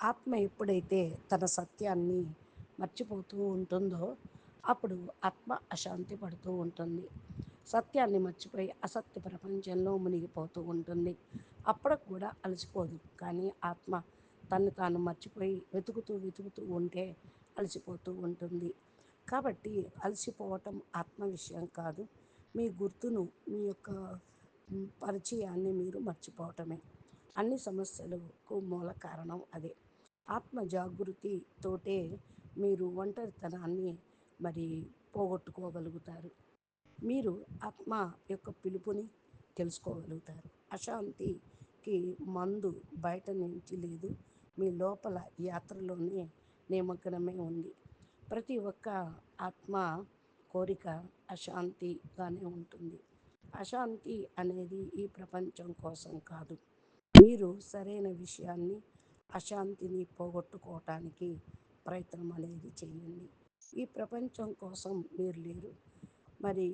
ఆత్మ ఎప్పుడైతే తన సత్యాన్ని మర్చిపోతూ ఉంటుందో అప్పుడు ఆత్మ అశాంతి పడుతూ ఉంటుంది. సత్యాన్ని మర్చిపోయి అసత్య ప్రపంచంలో మునిగిపోతూ ఉంటుంది. అప్పుడు కూడా అలసిపోదు. కానీ ఆత్మ తను తాను మర్చిపోయి వెతుకుతూ ఉంటే అలసిపోతూ ఉంటుంది. కాబట్టి అలసిపోవటం ఆత్మ విషయం కాదు. మీ గుర్తును, మీ యొక్క పరిచయాన్ని మీరు మర్చిపోవటమే. అన్ని సమస్యలకు మూల కారణం అదే. ఆత్మ జాగృతి తోటే మీరు ఒంటరితనాన్ని మరి పోగొట్టుకోగలుగుతారు. మీరు ఆత్మ యొక్క పిలుపుని తెలుసుకోగలుగుతారు. అశాంతికి మందు బయట నుంచి లేదు, మీ లోపల యాత్రలోనే నిమగ్నమై ఉంది. ప్రతి ఒక్క ఆత్మ కోరిక అశాంతిగానే ఉంటుంది. అశాంతి అనేది ఈ ప్రపంచం కోసం కాదు. మీరు సరైన విషయాన్ని, అశాంతిని పోగొట్టుకోవటానికి ప్రయత్నం అనేది చేయండి. ఈ ప్రపంచం కోసం మీరు లేరు. మరి